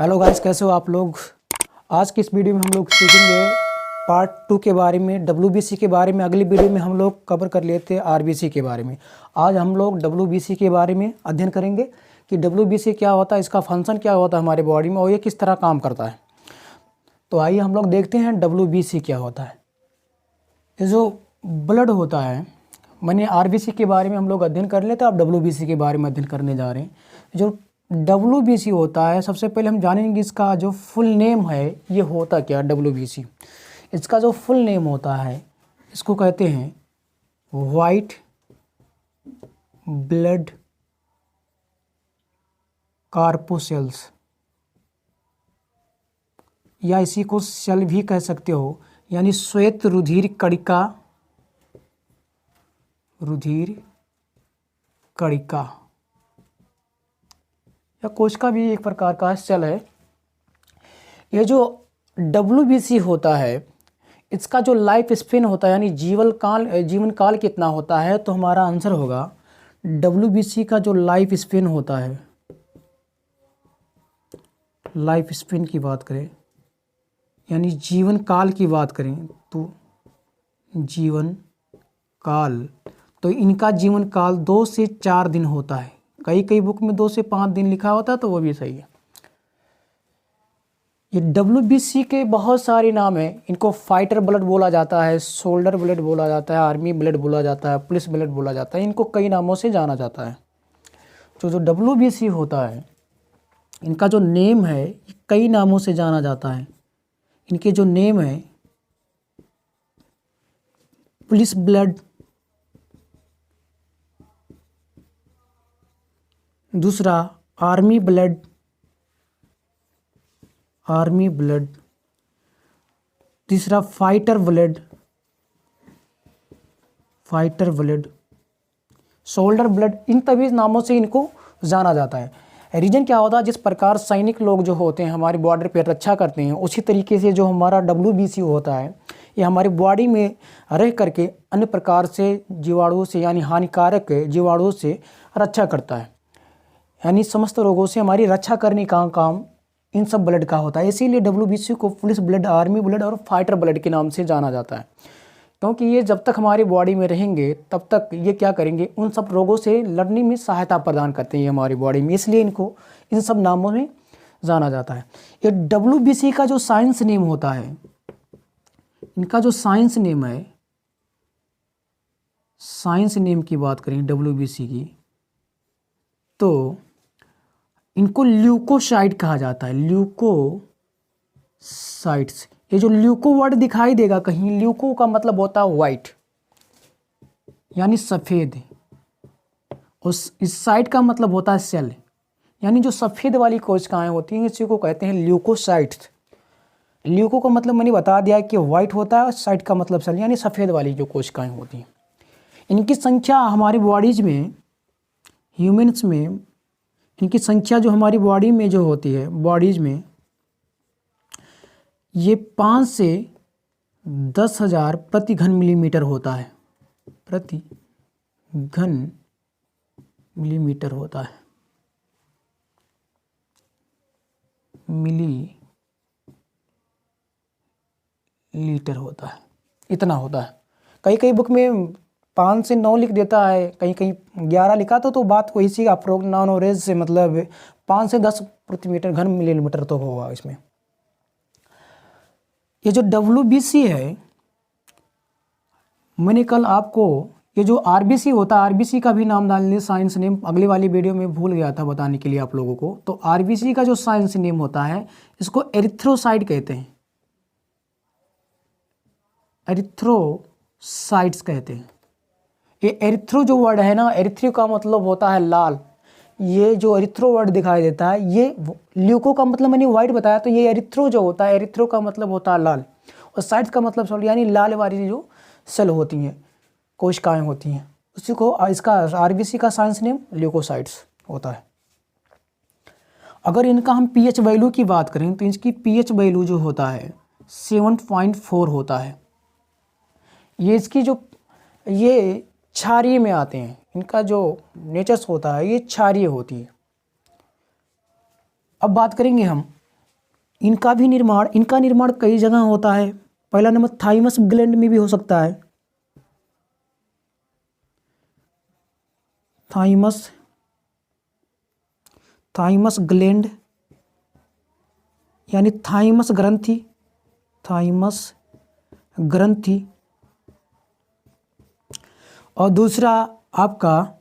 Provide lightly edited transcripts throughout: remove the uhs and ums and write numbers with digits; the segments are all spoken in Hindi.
हेलो गाइस, कैसे हो आप लोग। आज की इस वीडियो में हम लोग सीखेंगे पार्ट 2 के बारे में, डब्ल्यूबीसी के बारे में। अगली वीडियो में हम लोग कवर कर लिए थे आरबीसी के बारे में। आज हम लोग डब्ल्यूबीसी के बारे में अध्ययन करेंगे कि डब्ल्यूबीसी क्या होता है, इसका फंक्शन क्या होता है हमारे बॉडी में और ये किस तरह काम करता है। तो आइए हम लोग देखते हैं डब्ल्यूबीसी क्या होता है। ये जो ब्लड होता है, मैंने आरबीसी के बारे में हम लोग अध्ययन कर लेते हैं, अब डब्ल्यूबीसी के बारे में अध्ययन करने जा रहे हैं। जो डब्ल्यूबीसी होता है, सबसे पहले हम जानेंगे इसका जो फुल नेम है, ये होता क्या डब्ल्यूबीसी। इसका जो फुल नेम होता है, इसको कहते हैं वाइट ब्लड कार्पोसेल्स, या इसी को सेल भी कह सकते हो, यानी श्वेत रुधिर कणिका, रुधिर कणिका या कोशिका भी एक प्रकार का सेल है। ये जो डब्ल्यूबीसी होता है, इसका जो लाइफ स्पेन होता है, यानी जीवन काल कितना होता है, तो हमारा आंसर होगा डब्ल्यूबीसी का जो लाइफ स्पेन होता है, लाइफ स्पेन की बात करें यानी जीवन काल की बात करें तो जीवन काल, तो इनका जीवन काल 2 से 4 दिन होता है। कई बुक में 2 से 5 दिन लिखा होता है, तो वो भी सही है। ये डब्ल्यूबीसी के बहुत सारे नाम हैं। इनको फाइटर ब्लड बोला जाता है, सोल्डर ब्लड बोला जाता है, आर्मी ब्लड बोला जाता है, पुलिस ब्लड बोला जाता है। इनको कई नामों से जाना जाता है। जो डब्ल्यूबीसी होता है, इनका जो नेम है, कई नामों से जाना जाता है। इनके जो नेम है, पुलिस ब्लड, दूसरा आर्मी ब्लड, तीसरा फाइटर ब्लड, शोल्डर ब्लड। इन तभी नामों से इनको जाना जाता है। रीजन क्या होता है, जिस प्रकार सैनिक लोग जो होते हैं हमारी बॉर्डर पर रक्षा करते हैं, उसी तरीके से जो हमारा डब्ल्यूबीसी होता है, ये हमारी बॉडी में रह करके अन्य प्रकार से जीवाणुओं से, यानी हानिकारक जीवाणुओं से रक्षा करता है। यानी समस्त रोगों से हमारी रक्षा करने का काम इन सब ब्लड का होता है। इसीलिए डब्ल्यूबीसी को पुलिस ब्लड, आर्मी ब्लड और फाइटर ब्लड के नाम से जाना जाता है। क्योंकि ये जब तक हमारी बॉडी में रहेंगे तब तक ये क्या करेंगे, उन सब रोगों से लड़ने में सहायता प्रदान करते हैं हमारी बॉडी में, इसलिए इनको इन सब नामों में जाना जाता है। ये डब्ल्यूबीसी का जो साइंस नेम होता है, इनका जो साइंस नेम है, साइंस नेम की बात करें डब्ल्यूबीसी की, तो इनको ल्यूकोसाइट कहा जाता है। ल्यूकोसाइट्स, ये जो ल्यूको वर्ड दिखाई देगा कहीं, ल्यूको का मतलब होता है वाइट, यानी सफ़ेद, और इस साइट का मतलब होता है सेल, यानी जो सफ़ेद वाली कोशिकाएं होती हैं, इसी को कहते हैं ल्यूकोसाइट्स। ल्यूको का मतलब मैंने बता दिया कि वाइट होता है, साइट का मतलब सेल, यानी सफ़ेद वाली जो कोशिकाएं होती हैं। इनकी संख्या हमारी बॉडीज में, ह्यूमन्स में, इनकी संख्या जो हमारी बॉडी में जो होती है, बॉडीज में, ये 5 से 10,000 प्रति घन मिलीमीटर होता है, प्रति घन मिलीमीटर होता है, मिली लीटर होता है, इतना होता है। कई बुक में 5 से 9 लिख देता है, कहीं 11 लिखा तो बात को इसी अप्रोक्सिमेट से मतलब 5 से 10 प्रति मीटर घन मिलीमीटर तो होगा इसमें। ये जो डब्ल्यूबीसी है, मैंने कल आपको ये जो आरबीसी होता है, आरबीसी का भी नाम डालने साइंस नेम अगली वाली वीडियो में भूल गया था बताने के लिए आप लोगों को। तो आरबीसी का जो साइंस नेम होता है, इसको एरिथ्रोसाइट कहते हैं, एरिथ्रोसाइट्स कहते हैं। ये एरिथ्रो जो वर्ड है ना, एरिथ्रो का मतलब होता है लाल। ये जो एरिथ्रो वर्ड दिखाई देता है, ये ल्यूको का मतलब मैंने वाइट बताया, तो ये एरिथ्रो जो होता है, एरिथ्रो का मतलब होता है लाल, और साइट्स का मतलब सेल, यानी लाल वाली जो सेल होती हैं, कोशिकाएं होती हैं, उसी को इसका आरबीसी का साइंस नेम ल्यूकोसाइट्स होता है। अगर इनका हम पीएच वैल्यू की बात करें, तो इसकी पीएच वैल्यू जो होता है 7.4 होता है। ये इसकी जो, ये क्षारीय में आते हैं, इनका जो नेचर्स होता है ये क्षारीय होती है। अब बात करेंगे हम इनका निर्माण कई जगह होता है। पहला नंबर थाइमस ग्लैंड में भी हो सकता है, थाइमस ग्लैंड यानी थाइमस ग्रंथि। और दूसरा आपका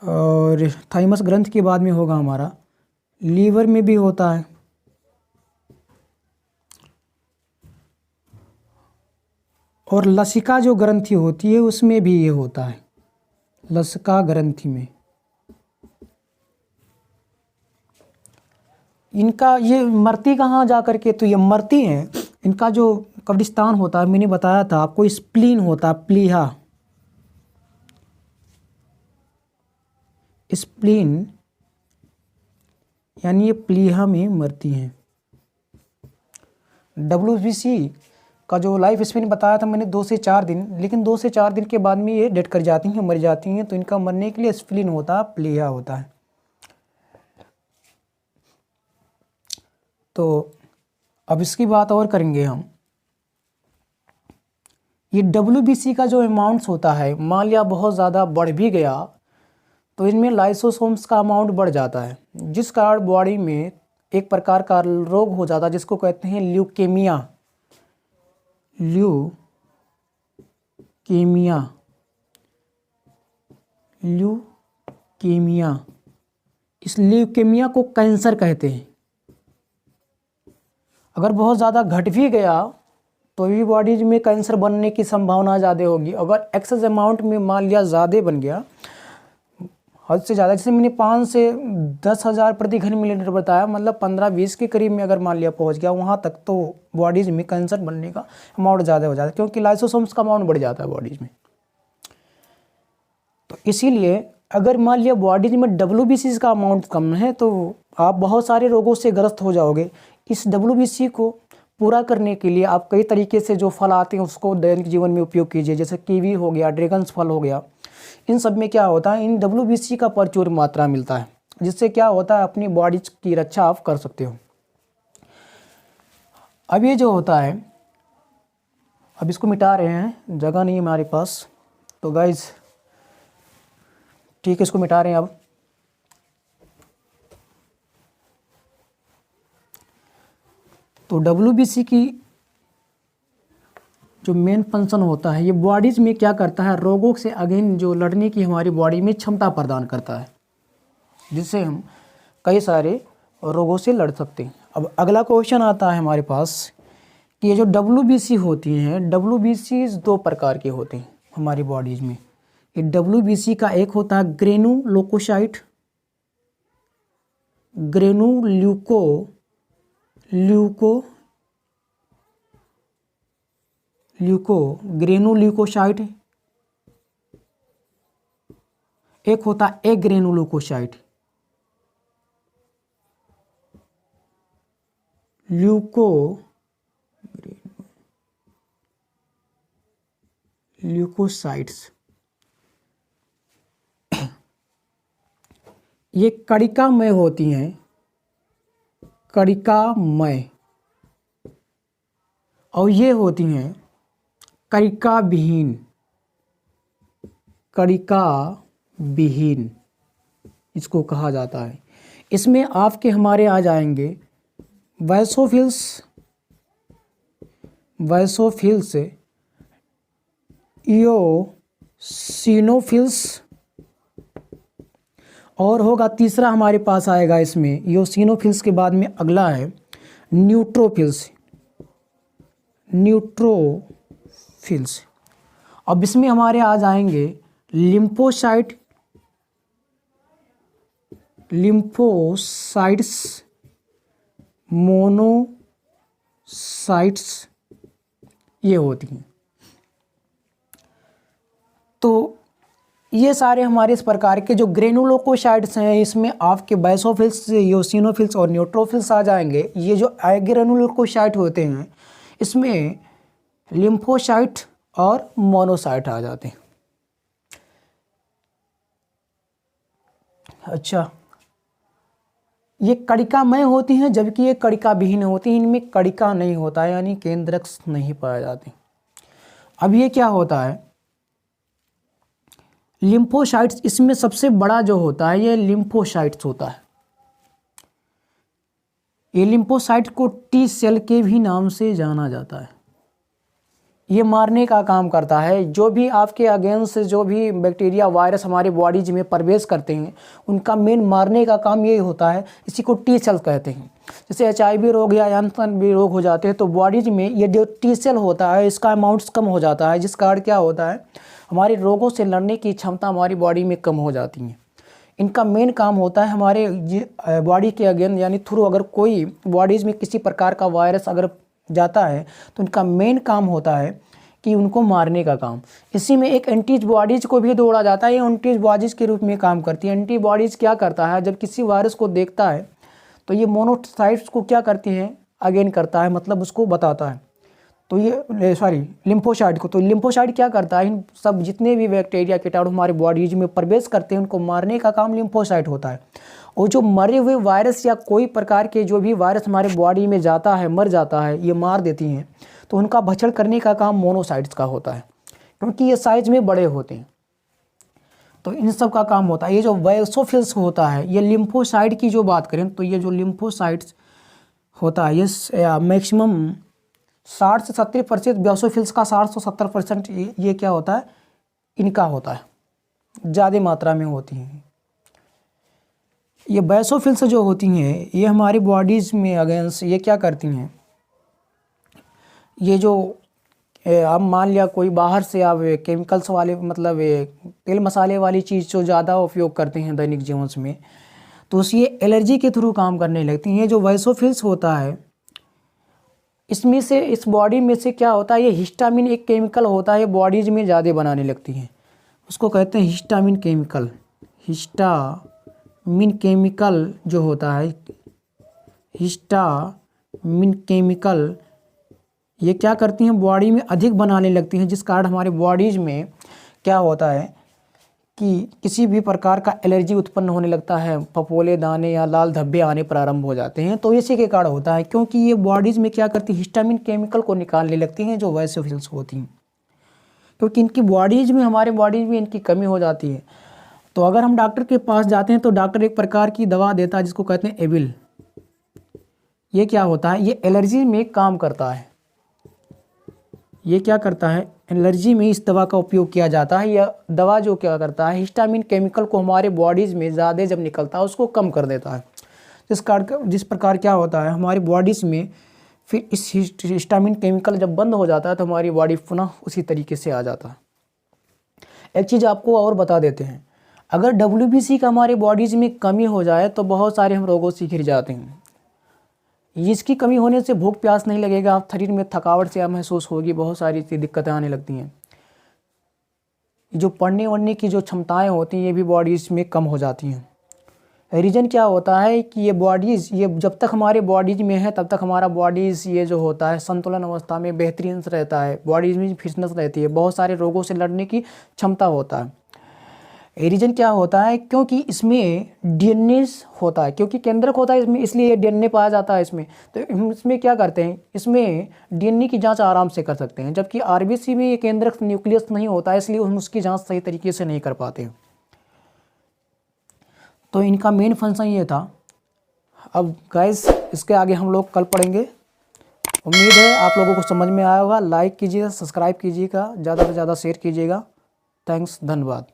और थाइमस ग्रंथ के बाद में होगा हमारा लीवर में भी होता है। और लसिका जो ग्रंथि होती है उसमें भी ये होता है, लसिका ग्रंथि में। इनका ये मरती कहाँ जा कर के, तो ये मरती हैं, इनका जो कब्रिस्तान होता है, मैंने बताया था आपको, स्प्लीन होता है, प्लीहा, स्प्लीन यानी ये प्लीहा में मरती हैं। WBC का जो लाइफ स्पेन बताया था मैंने 2 से 4 दिन, लेकिन 2 से 4 दिन के बाद में ये डेड कर जाती हैं, मर जाती हैं। तो इनका मरने के लिए स्प्लीन होता है, प्लीहा होता है। तो अब इसकी बात और करेंगे हम। ये WBC का जो अमाउंट्स होता है, मान लिया बहुत ज़्यादा बढ़ भी गया तो इनमें लाइसोसोम्स का अमाउंट बढ़ जाता है, जिस कारण बॉडी में एक प्रकार का रोग हो जाता है जिसको कहते हैं ल्यूकेमिया। इस ल्यूकेमिया को कैंसर कहते हैं। अगर बहुत ज़्यादा घट भी गया तो भी बॉडी में कैंसर बनने की संभावना ज़्यादा होगी। अगर एक्सेस अमाउंट में मान लिया ज़्यादा बन गया, हद से ज़्यादा, जैसे मैंने 5 से 10 हज़ार प्रति घन मिलीलीटर बताया, मतलब 15-20 के करीब में अगर मान लिया पहुंच गया वहाँ तक, तो बॉडीज में कैंसर बनने का अमाउंट ज़्यादा हो जाता है, क्योंकि लाइसोसोम्स का अमाउंट बढ़ जाता है बॉडीज में। तो इसीलिए अगर मान लिया बॉडीज में WBC का अमाउंट कम है तो आप बहुत सारे रोगों से ग्रस्त हो जाओगे। इस WBC को पूरा करने के लिए आप कई तरीके से जो फल आते हैं उसको दैनिक जीवन में उपयोग कीजिए, जैसे कीवी हो गया, ड्रैगन्स फल हो गया। इन सब में क्या होता है, इन WBC का प्रचुर मात्रा मिलता है, जिससे क्या होता है अपनी बॉडी की रक्षा आप कर सकते हो। अब ये जो होता है, अब इसको मिटा रहे हैं, जगह नहीं है हमारे पास, तो गाइज ठीक है, इसको मिटा रहे हैं। अब तो WBC की जो मेन फंक्शन होता है, ये बॉडीज में क्या करता है, रोगों से अगेन जो लड़ने की हमारी बॉडी में क्षमता प्रदान करता है, जिससे हम कई सारे रोगों से लड़ सकते हैं। अब अगला क्वेश्चन आता है हमारे पास कि ये जो WBC होती हैं, WBC 2 प्रकार के होते हैं हमारी बॉडीज में। ये WBC का एक होता है ग्रेनुलोकोसाइट, ग्रेनुल्यूकोसाइट, एक होता है एग्रेनुलोकोसाइट, ल्यूकोसाइट्स। ये कणिकामय होती हैं, कणिकामय, और ये होती हैं कणिका विहीन, इसको कहा जाता है। इसमें आपके हमारे आ जाएंगे वैसोफिल्स, इओसिनोफिल्स, और होगा तीसरा हमारे पास आएगा इसमें इओसिनोफिल्स के बाद में अगला है न्यूट्रोफिल्स। अब इसमें हमारे आ जाएंगे लिम्फोसाइट्स, मोनोसाइट्स, ये होती हैं। तो ये सारे हमारे इस प्रकार के जो ग्रेनुलोकोसाइट्स हैं, इसमें आपके बैसोफिल्स, इओसिनोफिल्स और न्यूट्रोफिल्स आ जाएंगे। ये जो ग्रेनुलोकोसाइट होते हैं इसमें लिम्फोसाइट और मोनोसाइट आ जाते हैं। अच्छा, ये कणिकामय होती हैं जबकि ये कणिका विहीन होती हैं, इनमें कणिका नहीं होता है यानी केंद्रक नहीं पाए जाते। अब ये क्या होता है, लिम्फोसाइट्स, इसमें सबसे बड़ा जो होता है ये लिम्फोसाइट्स होता है। ये लिम्फोसाइट को टी सेल के भी नाम से जाना जाता है। ये मारने का काम करता है, जो भी आपके अगेंस्ट जो भी बैक्टीरिया वायरस हमारे बॉडीज में प्रवेश करते हैं उनका मेन मारने का काम यही होता है। इसी को टी सेल कहते हैं। जैसे HIV रोग या अन्य भी रोग हो जाते हैं तो बॉडीज में ये जो टी सेल होता है इसका अमाउंट्स कम हो जाता है, जिस कारण क्या होता है हमारे रोगों से लड़ने की क्षमता हमारी बॉडी में कम हो जाती है। इनका मेन काम होता है हमारे बॉडी के अगेंस्ट यानी थ्रू अगर कोई बॉडीज़ में किसी प्रकार का वायरस अगर जाता है तो इनका मेन काम होता है कि उनको मारने का काम। इसी में एक एंटीबॉडीज़ को भी दौड़ा जाता है, ये एंटीबॉडीज़ के रूप में काम करती है। एंटीबॉडीज़ क्या करता है, जब किसी वायरस को देखता है तो ये मोनोसाइट्स को क्या करती है, अगेन करता है, मतलब उसको बताता है। तो ये लिम्फोसाइट को, तो लिम्फोसाइट क्या करता है, इन सब जितने भी बैक्टीरिया कीटाणु हमारे बॉडीज में प्रवेश करते हैं उनको मारने का काम लिम्फोसाइट होता है। और जो मरे हुए वायरस या कोई प्रकार के जो भी वायरस हमारे बॉडी में जाता है, मर जाता है, ये मार देती हैं, तो उनका भक्षण करने का काम मोनोसाइट्स का होता है, क्योंकि ये साइज में बड़े होते हैं। तो इन सब का काम होता है। ये जो बेसोफिल्स होता है, ये लिम्फोसाइट की जो बात करें तो ये जो लिम्फोसाइट्स होता है ये मैक्सिमम 60 से 70% बेसोफिल्स का 60 से 70% ये क्या होता है, इनका होता है, ज़्यादा मात्रा में होती हैं। ये बेसोफिल्स जो होती हैं ये हमारी बॉडीज़ में अगेंस्ट ये क्या करती हैं, ये जो अब मान लिया कोई बाहर से आप केमिकल्स वाले मतलब तेल मसाले वाली चीज़ जो ज़्यादा उपयोग करते हैं दैनिक जीवन में, तो उसी एलर्जी के थ्रू काम करने लगती हैं। जो बेसोफिल्स होता है इसमें से, इस बॉडी में से क्या होता है, ये हिस्टामिन एक केमिकल होता है, बॉडीज में ज़्यादा बनाने लगती हैं, उसको कहते हैं हिस्टामिन केमिकल। हिस्टामिन केमिकल जो होता है, हिस्टामिन केमिकल ये क्या करती हैं, बॉडी में अधिक बनाने लगती हैं, जिस कारण हमारे बॉडीज में क्या होता है कि किसी भी प्रकार का एलर्जी उत्पन्न होने लगता है, फफोले दाने या लाल धब्बे आने प्रारंभ हो जाते हैं। तो इसी के कारण होता है, क्योंकि ये बॉडीज़ में क्या करती है, हिस्टामिन केमिकल को निकालने लगती हैं जो बेसोफिल्स होती हैं, क्योंकि इनकी बॉडीज़ में, हमारे बॉडीज़ में इनकी कमी हो जाती है। तो अगर हम डॉक्टर के पास जाते हैं तो डॉक्टर एक प्रकार की दवा देता है जिसको कहते हैं एविल। ये क्या होता है, ये एलर्जी में काम करता है। ये क्या करता है, एलर्जी में इस दवा का उपयोग किया जाता है। यह दवा जो क्या करता है, हिस्टामिन केमिकल को हमारे बॉडीज़ में ज़्यादा जब निकलता है उसको कम कर देता है, जिस प्रकार क्या होता है हमारी बॉडीज़ में फिर इस हिस्टामिन केमिकल जब बंद हो जाता है तो हमारी बॉडी पुनः उसी तरीके से आ जाता है। एक चीज़ आपको और बता देते हैं, अगर WBC का हमारे बॉडीज़ में कमी हो जाए तो बहुत सारे हम रोगों से घिर जाते हैं। इसकी कमी होने से भूख प्यास नहीं लगेगा, आप शरीर में थकावट से महसूस होगी, बहुत सारी दिक्कतें आने लगती हैं। जो पढ़ने वढ़ने की जो क्षमताएं होती हैं ये भी बॉडीज़ में कम हो जाती हैं। रीज़न क्या होता है कि ये बॉडीज़, ये जब तक हमारे बॉडीज़ में है तब तक हमारा बॉडीज़ ये जो होता है संतुलन अवस्था में बेहतरीन रहता है, बॉडीज़ में फिटनेस रहती है, बहुत सारे रोगों से लड़ने की क्षमता होता है। रीजन क्या होता है, क्योंकि इसमें डीएनए होता है, क्योंकि केंद्रक होता है इसमें, इसलिए ये डीएनए पाया जाता है इसमें। तो हम इसमें क्या करते हैं, इसमें डीएनए की जांच आराम से कर सकते हैं, जबकि आरबीसी में ये केंद्रक न्यूक्लियस नहीं होता है, इसलिए हम उसकी जांच सही तरीके से नहीं कर पाते। तो इनका मेन फंक्शन ये था। अब गाइस इसके आगे हम लोग कल पढ़ेंगे। उम्मीद है आप लोगों को समझ में आया होगा। लाइक कीजिएगा, सब्सक्राइब कीजिएगा, ज़्यादा से ज़्यादा शेयर कीजिएगा। थैंक्स, धन्यवाद।